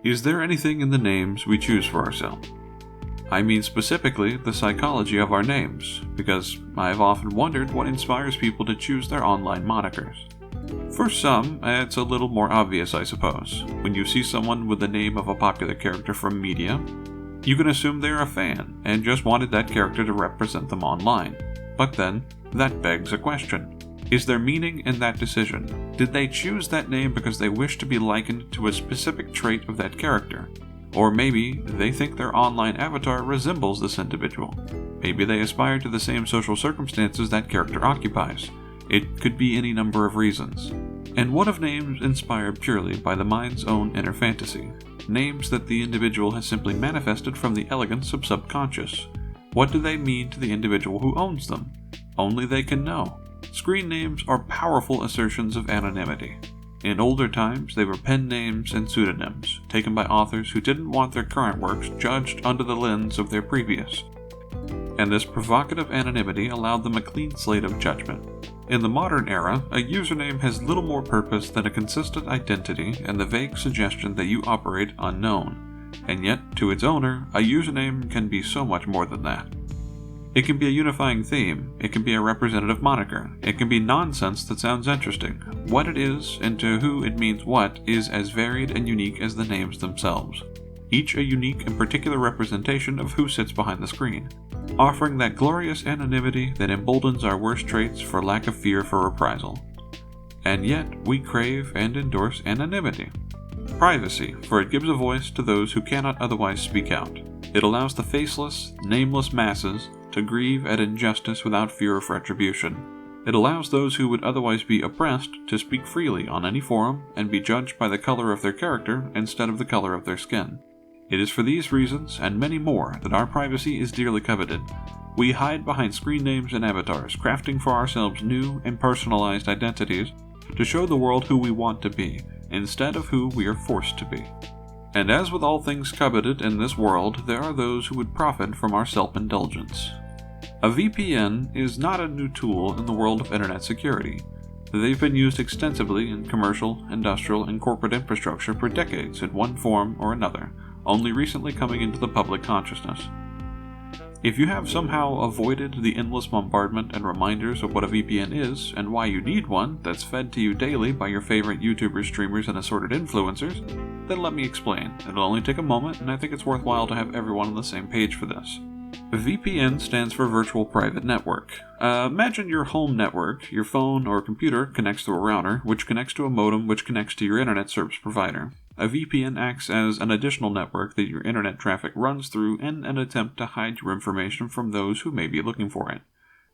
Is there anything in the names we choose for ourselves? I mean specifically the psychology of our names, because I have often wondered what inspires people to choose their online monikers. For some, it's a little more obvious, I suppose. When you see someone with the name of a popular character from media, you can assume they're a fan and just wanted that character to represent them online. But then, that begs a question. Is there meaning in that decision? Did they choose that name because they wish to be likened to a specific trait of that character? Or maybe they think their online avatar resembles this individual. Maybe they aspire to the same social circumstances that character occupies. It could be any number of reasons. And what of names inspired purely by the mind's own inner fantasy? Names that the individual has simply manifested from the elegance of subconscious. What do they mean to the individual who owns them? Only they can know. Screen names are powerful assertions of anonymity. In older times, they were pen names and pseudonyms, taken by authors who didn't want their current works judged under the lens of their previous. And this provocative anonymity allowed them a clean slate of judgment. In the modern era, a username has little more purpose than a consistent identity and the vague suggestion that you operate unknown. And yet, to its owner, a username can be so much more than that. It can be a unifying theme, it can be a representative moniker, it can be nonsense that sounds interesting. What it is, and to who it means what, is as varied and unique as the names themselves. Each a unique and particular representation of who sits behind the screen, offering that glorious anonymity that emboldens our worst traits for lack of fear for reprisal. And yet, we crave and endorse anonymity. Privacy, for it gives a voice to those who cannot otherwise speak out. It allows the faceless, nameless masses to grieve at injustice without fear of retribution. It allows those who would otherwise be oppressed to speak freely on any forum and be judged by the color of their character instead of the color of their skin. It is for these reasons, and many more, that our privacy is dearly coveted. We hide behind screen names and avatars, crafting for ourselves new and personalized identities to show the world who we want to be, instead of who we are forced to be. And as with all things coveted in this world, there are those who would profit from our self-indulgence. A VPN is not a new tool in the world of internet security. They've been used extensively in commercial, industrial, and corporate infrastructure for decades in one form or another, only recently coming into the public consciousness. If you have somehow avoided the endless bombardment and reminders of what a VPN is and why you need one that's fed to you daily by your favorite YouTubers, streamers, and assorted influencers, then let me explain. It'll only take a moment, and I think it's worthwhile to have everyone on the same page for this. VPN stands for Virtual Private Network. Imagine your home network, your phone or computer connects to a router, which connects to a modem, which connects to your internet service provider. A VPN acts as an additional network that your internet traffic runs through in an attempt to hide your information from those who may be looking for it.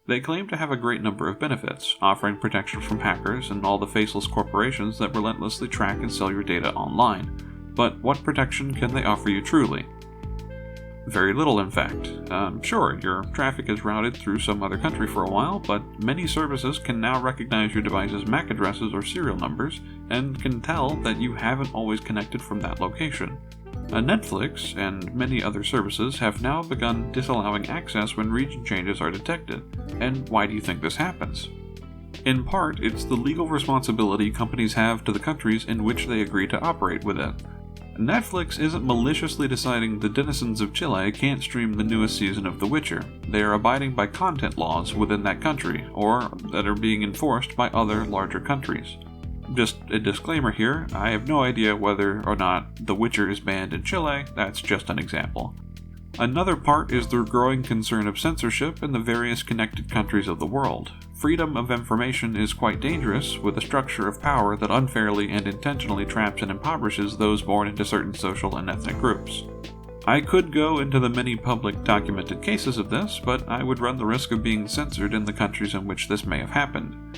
They claim to have a great number of benefits, offering protection from hackers and all the faceless corporations that relentlessly track and sell your data online. But what protection can they offer you truly? Very little, in fact. Sure, your traffic is routed through some other country for a while, but many services can now recognize your device's MAC addresses or serial numbers, and can tell that you haven't always connected from that location. Netflix and many other services have now begun disallowing access when region changes are detected. And why do you think this happens? In part, it's the legal responsibility companies have to the countries in which they agree to operate with it. Netflix isn't maliciously deciding the denizens of Chile can't stream the newest season of The Witcher. They are abiding by content laws within that country, or that are being enforced by other larger countries. Just a disclaimer here, I have no idea whether or not The Witcher is banned in Chile, that's just an example. Another part is the growing concern of censorship in the various connected countries of the world. Freedom of information is quite dangerous with a structure of power that unfairly and intentionally traps and impoverishes those born into certain social and ethnic groups. I could go into the many public documented cases of this, but I would run the risk of being censored in the countries in which this may have happened.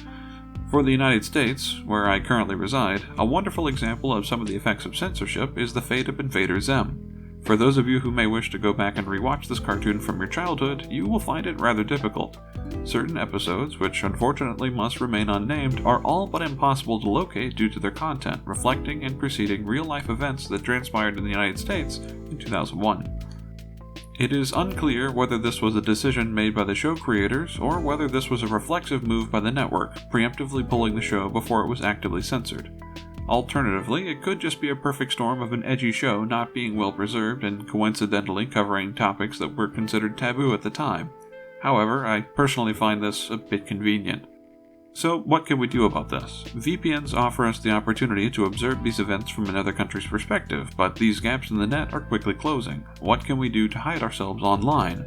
For the United States, where I currently reside, a wonderful example of some of the effects of censorship is the fate of Invader Zim. For those of you who may wish to go back and rewatch this cartoon from your childhood, you will find it rather difficult. Certain episodes, which unfortunately must remain unnamed, are all but impossible to locate due to their content reflecting and preceding real-life events that transpired in the United States in 2001. It is unclear whether this was a decision made by the show creators, or whether this was a reflexive move by the network, preemptively pulling the show before it was actively censored. Alternatively, it could just be a perfect storm of an edgy show not being well preserved and coincidentally covering topics that were considered taboo at the time. However, I personally find this a bit convenient. So, what can we do about this? VPNs offer us the opportunity to observe these events from another country's perspective, but these gaps in the net are quickly closing. What can we do to hide ourselves online?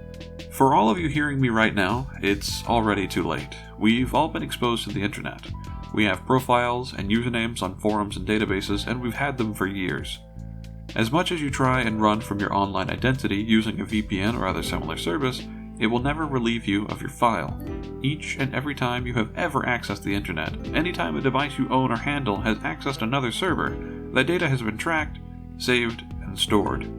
For all of you hearing me right now, it's already too late. We've all been exposed to the internet. We have profiles and usernames on forums and databases, and we've had them for years. As much as you try and run from your online identity using a VPN or other similar service, it will never relieve you of your file. Each and every time you have ever accessed the internet, anytime a device you own or handle has accessed another server, that data has been tracked, saved, and stored.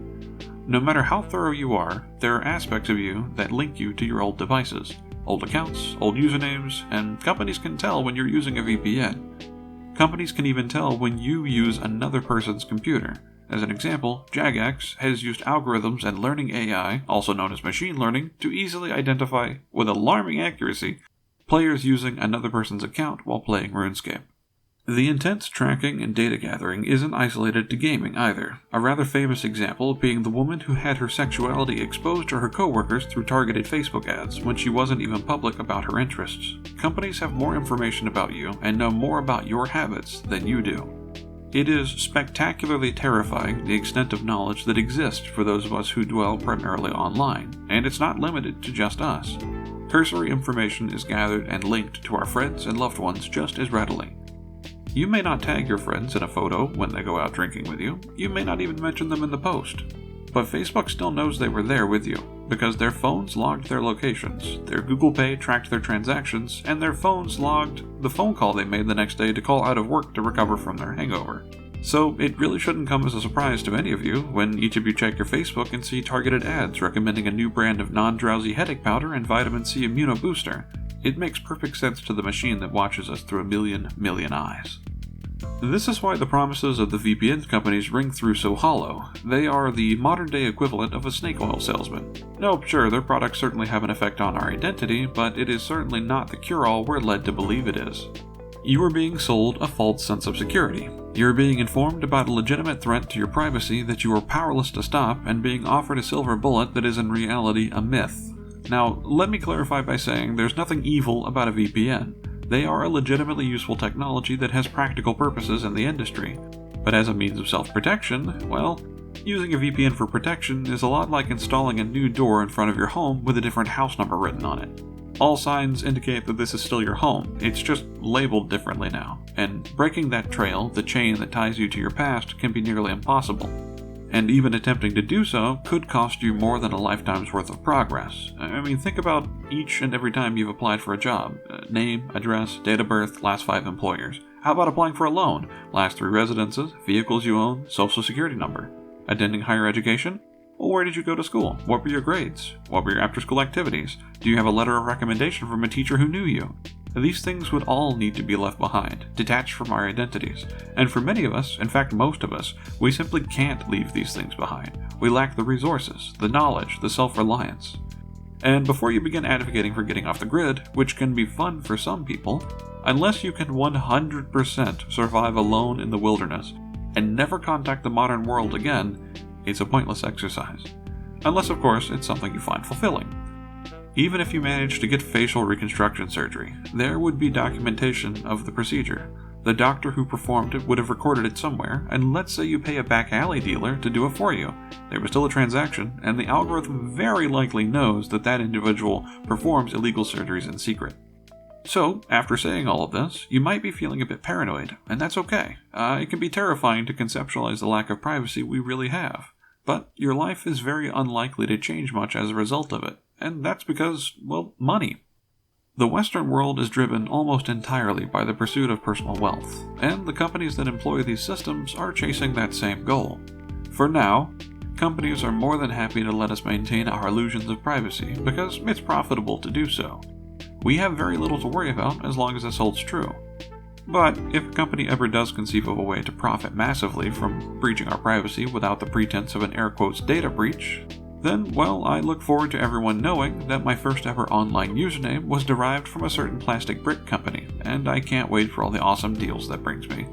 No matter how thorough you are, there are aspects of you that link you to your old devices, old accounts, old usernames, and companies can tell when you're using a VPN. Companies can even tell when you use another person's computer. As an example, Jagex has used algorithms and learning AI, also known as machine learning, to easily identify, with alarming accuracy, players using another person's account while playing RuneScape. The intense tracking and data gathering isn't isolated to gaming either, a rather famous example being the woman who had her sexuality exposed to her coworkers through targeted Facebook ads when she wasn't even public about her interests. Companies have more information about you and know more about your habits than you do. It is spectacularly terrifying the extent of knowledge that exists for those of us who dwell primarily online, and it's not limited to just us. Cursory information is gathered and linked to our friends and loved ones just as readily. You may not tag your friends in a photo when they go out drinking with you, you may not even mention them in the post, but Facebook still knows they were there with you, because their phones logged their locations, their Google Pay tracked their transactions, and their phones logged the phone call they made the next day to call out of work to recover from their hangover. So it really shouldn't come as a surprise to any of you when each of you check your Facebook and see targeted ads recommending a new brand of non-drowsy headache powder and vitamin C immuno booster. It makes perfect sense to the machine that watches us through a million eyes. This is why the promises of the VPN companies ring through so hollow. They are the modern-day equivalent of a snake oil salesman. No, sure, their products certainly have an effect on our identity, but it is certainly not the cure-all we're led to believe it is. You are being sold a false sense of security. You're being informed about a legitimate threat to your privacy that you are powerless to stop, and being offered a silver bullet that is in reality a myth. Now, let me clarify by saying there's nothing evil about a VPN. They are a legitimately useful technology that has practical purposes in the industry. But as a means of self-protection, well, using a VPN for protection is a lot like installing a new door in front of your home with a different house number written on it. All signs indicate that this is still your home, it's just labeled differently now, and breaking that trail, the chain that ties you to your past, can be nearly impossible. And even attempting to do so could cost you more than a lifetime's worth of progress. I mean, think about each and every time you've applied for a job. Name, address, date of birth, last 5 employers. How about applying for a loan? Last 3 residences, vehicles you own, social security number. Attending higher education? Well, where did you go to school? What were your grades? What were your after-school activities? Do you have a letter of recommendation from a teacher who knew you? These things would all need to be left behind, detached from our identities. And for many of us, in fact most of us, we simply can't leave these things behind. We lack the resources, the knowledge, the self-reliance. And before you begin advocating for getting off the grid, which can be fun for some people, unless you can 100% survive alone in the wilderness and never contact the modern world again, it's a pointless exercise. Unless, of course, it's something you find fulfilling. Even if you manage to get facial reconstruction surgery, there would be documentation of the procedure. The doctor who performed it would have recorded it somewhere, and let's say you pay a back alley dealer to do it for you. There was still a transaction, and the algorithm very likely knows that that individual performs illegal surgeries in secret. So, after saying all of this, you might be feeling a bit paranoid, and that's okay. It can be terrifying to conceptualize the lack of privacy we really have. But your life is very unlikely to change much as a result of it, and that's because, well, money. The Western world is driven almost entirely by the pursuit of personal wealth, and the companies that employ these systems are chasing that same goal. For now, companies are more than happy to let us maintain our illusions of privacy because it's profitable to do so. We have very little to worry about as long as this holds true. But if a company ever does conceive of a way to profit massively from breaching our privacy without the pretense of an air quotes data breach, then, well, I look forward to everyone knowing that my first ever online username was derived from a certain plastic brick company, and I can't wait for all the awesome deals that brings me.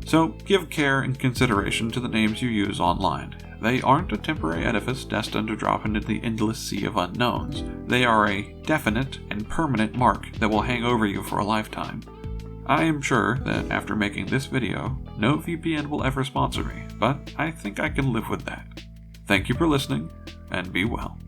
So give care and consideration to the names you use online. They aren't a temporary edifice destined to drop into the endless sea of unknowns. They are a definite and permanent mark that will hang over you for a lifetime. I am sure that after making this video, no VPN will ever sponsor me, but I think I can live with that. Thank you for listening, and be well.